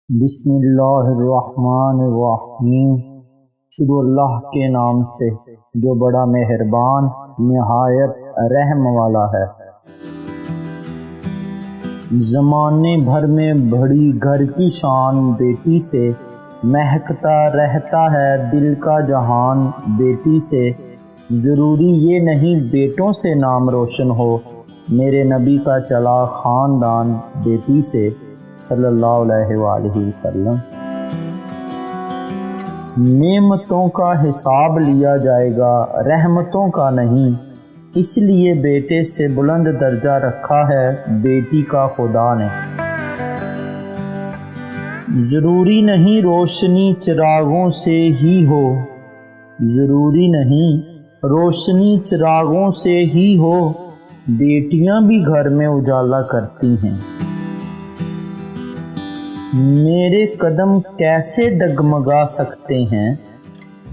بسم اللہ الرحمن الرحیم۔ شروع اللہ کے نام سے جو بڑا مہربان نہایت رحم والا ہے۔ زمانے بھر میں بڑی گھر کی شان بیٹی سے، مہکتا رہتا ہے دل کا جہان بیٹی سے۔ ضروری یہ نہیں بیٹوں سے نام روشن ہو، میرے نبی کا چلا خاندان بیٹی سے صلی اللہ علیہ وآلہ وسلم۔ نعمتوں کا حساب لیا جائے گا، رحمتوں کا نہیں، اس لیے بیٹے سے بلند درجہ رکھا ہے بیٹی کا خدا نے۔ ضروری نہیں روشنی چراغوں سے ہی ہو، ضروری نہیں روشنی چراغوں سے ہی ہو، بیٹیاں بھی گھر میں اجالا کرتی ہیں۔ میرے قدم کیسے ڈگمگا سکتے ہیں،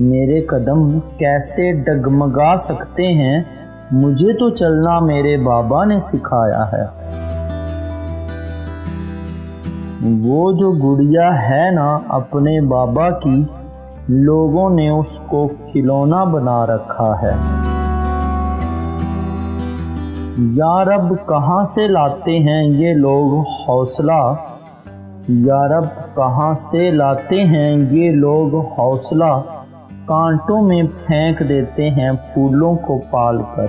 میرے قدم کیسے ڈگمگا سکتے ہیں، مجھے تو چلنا میرے بابا نے سکھایا ہے۔ وہ جو گڑیا ہے نا اپنے بابا کی، لوگوں نے اس کو کھلونا بنا رکھا ہے۔ یا رب کہاں سے لاتے ہیں یہ لوگ حوصلہ، یا رب کہاں سے لاتے ہیں یہ لوگ حوصلہ، کانٹوں میں پھینک دیتے ہیں پھولوں کو پال کر۔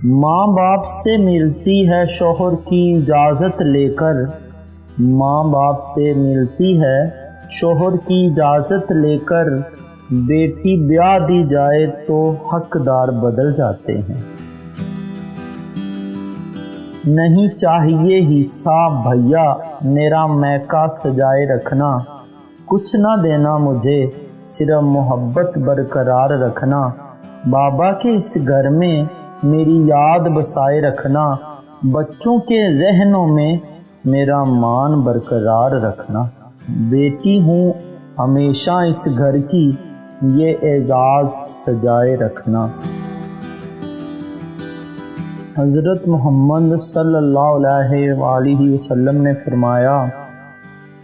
ماں باپ سے ملتی ہے شوہر کی اجازت لے کر، ماں باپ سے ملتی ہے شوہر کی اجازت لے کر، بیٹی بیاہ دی جائے تو حقدار بدل جاتے ہیں۔ نہیں چاہیے حصہ بھیا میرا میکا سجائے رکھنا، کچھ نہ دینا مجھے صرف محبت برقرار رکھنا، بابا کے اس گھر میں میری یاد بسائے رکھنا، بچوں کے ذہنوں میں میرا مان برقرار رکھنا، بیٹی ہوں ہمیشہ اس گھر کی، یہ اعزاز سجائے رکھنا۔ حضرت محمد صلی اللہ علیہ وآلہ وسلم نے فرمایا،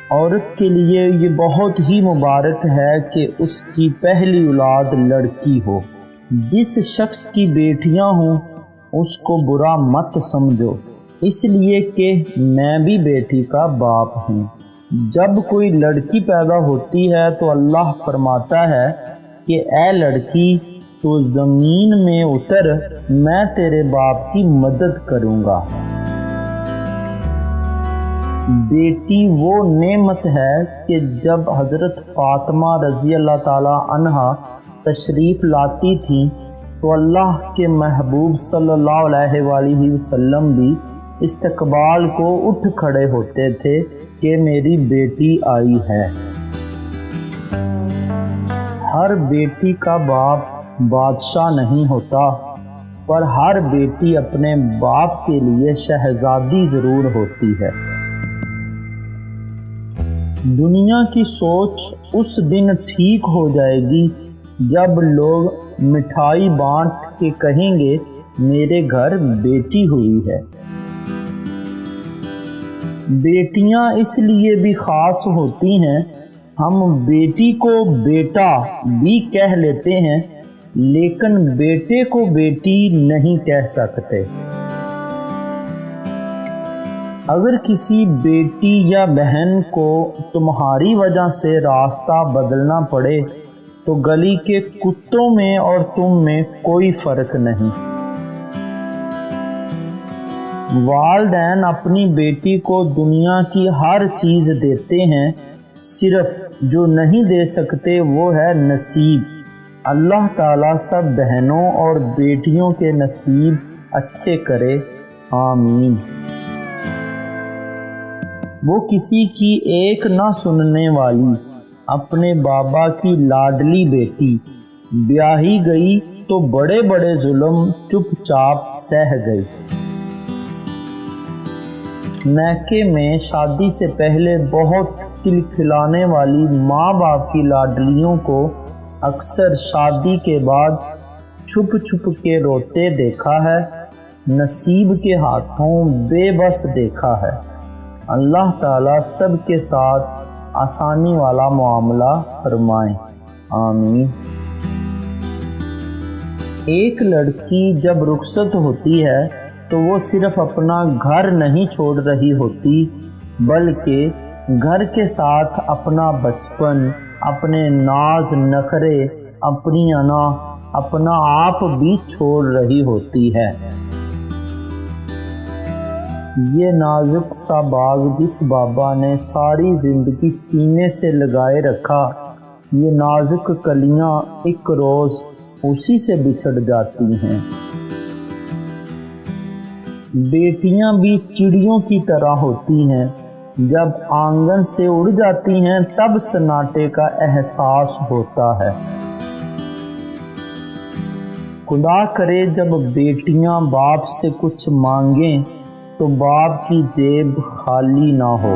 عورت کے لیے یہ بہت ہی مبارک ہے کہ اس کی پہلی اولاد لڑکی ہو۔ جس شخص کی بیٹیاں ہوں اس کو برا مت سمجھو، اس لیے کہ میں بھی بیٹی کا باپ ہوں۔ جب کوئی لڑکی پیدا ہوتی ہے تو اللہ فرماتا ہے کہ اے لڑکی تو زمین میں اتر، میں تیرے باپ کی مدد کروں گا۔ بیٹی وہ نعمت ہے کہ جب حضرت فاطمہ رضی اللہ تعالی عنہا تشریف لاتی تھیں تو اللہ کے محبوب صلی اللہ علیہ وآلہ وسلم بھی استقبال کو اٹھ کھڑے ہوتے تھے کہ میری بیٹی آئی ہے۔ ہر بیٹی کا باپ بادشاہ نہیں ہوتا، پر ہر بیٹی اپنے باپ کے لیے شہزادی ضرور ہوتی ہے۔ دنیا کی سوچ اس دن ٹھیک ہو جائے گی جب لوگ مٹھائی بانٹ کے کہیں گے میرے گھر بیٹی ہوئی ہے۔ بیٹیاں اس لیے بھی خاص ہوتی ہیں، ہم بیٹی کو بیٹا بھی کہہ لیتے ہیں لیکن بیٹے کو بیٹی نہیں کہہ سکتے۔ اگر کسی بیٹی یا بہن کو تمہاری وجہ سے راستہ بدلنا پڑے تو گلی کے کتوں میں اور تم میں کوئی فرق نہیں۔ والدین اپنی بیٹی کو دنیا کی ہر چیز دیتے ہیں، صرف جو نہیں دے سکتے وہ ہے نصیب۔ اللہ تعالیٰ سب بہنوں اور بیٹیوں کے نصیب اچھے کرے، آمین۔ وہ کسی کی ایک نہ سننے والی اپنے بابا کی لاڈلی بیٹی بیاہی گئی تو بڑے بڑے ظلم چپ چاپ سہ گئی۔ میکے میں شادی سے پہلے بہت کھلکھلانے والی ماں باپ کی لاڈلیوں کو اکثر شادی کے بعد چھپ چھپ کے روتے دیکھا ہے، نصیب کے ہاتھوں بے بس دیکھا ہے۔ اللہ تعالیٰ سب کے ساتھ آسانی والا معاملہ فرمائیں، آمین۔ ایک لڑکی جب رخصت ہوتی ہے تو وہ صرف اپنا گھر نہیں چھوڑ رہی ہوتی، بلکہ گھر کے ساتھ اپنا بچپن، اپنے ناز نخرے، اپنی انا، اپنا آپ بھی چھوڑ رہی ہوتی ہے۔ یہ نازک سا باغ جس بابا نے ساری زندگی سینے سے لگائے رکھا، یہ نازک کلیاں ایک روز اسی سے بچھڑ جاتی ہیں۔ بیٹیاں بھی چڑیوں کی طرح ہوتی ہیں، جب آنگن سے اڑ جاتی ہیں تب سناٹے کا احساس ہوتا ہے۔ خدا کرے جب بیٹیاں باپ سے کچھ مانگیں تو باپ کی جیب خالی نہ ہو۔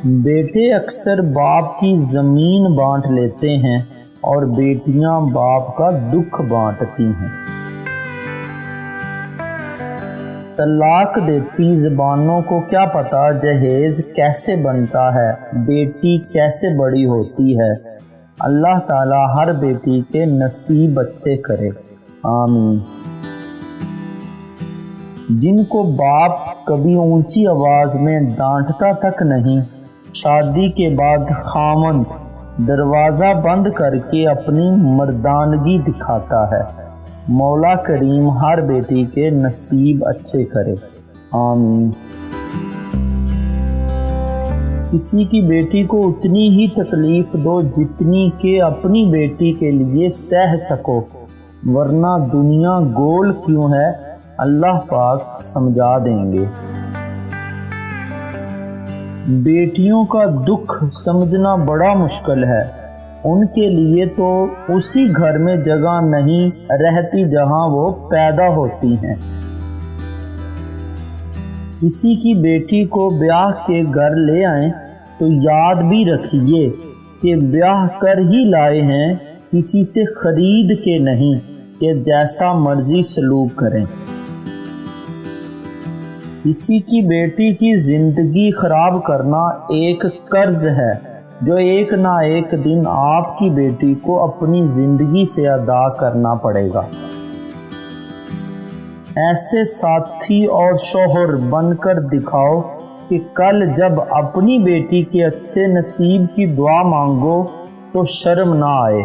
بیٹے اکثر باپ کی زمین بانٹ لیتے ہیں اور بیٹیاں باپ کا دکھ بانٹتی ہیں۔ طلاق دیتی زبانوں کو کیا پتا جہیز کیسے بنتا ہے، بیٹی کیسے بڑی ہوتی ہے۔ اللہ تعالیٰ ہر بیٹی کے نصیب اچھے کرے، آمین۔ جن کو باپ کبھی اونچی آواز میں ڈانٹتا تک نہیں، شادی کے بعد خاوند دروازہ بند کر کے اپنی مردانگی دکھاتا ہے۔ مولا کریم ہر بیٹی کے نصیب اچھے کرے، آمین۔ کسی کی بیٹی کو اتنی ہی تکلیف دو جتنی کہ اپنی بیٹی کے لیے سہ سکو، ورنہ دنیا گول کیوں ہے، اللہ پاک سمجھا دیں گے۔ بیٹیوں کا دکھ سمجھنا بڑا مشکل ہے، ان کے لیے تو اسی گھر میں جگہ نہیں رہتی جہاں وہ پیدا ہوتی ہیں۔ کسی کی بیٹی کو بیاہ کے گھر لے آئیں تو یاد بھی رکھیے کہ بیاہ کر ہی لائے ہیں، کسی سے خرید کے نہیں کہ جیسا مرضی سلوک کریں۔ کسی کی بیٹی کی زندگی خراب کرنا ایک قرض ہے جو ایک نہ ایک دن آپ کی بیٹی کو اپنی زندگی سے ادا کرنا پڑے گا۔ ایسے ساتھی اور شوہر بن کر دکھاؤ کہ کل جب اپنی بیٹی کے اچھے نصیب کی دعا مانگو تو شرم نہ آئے۔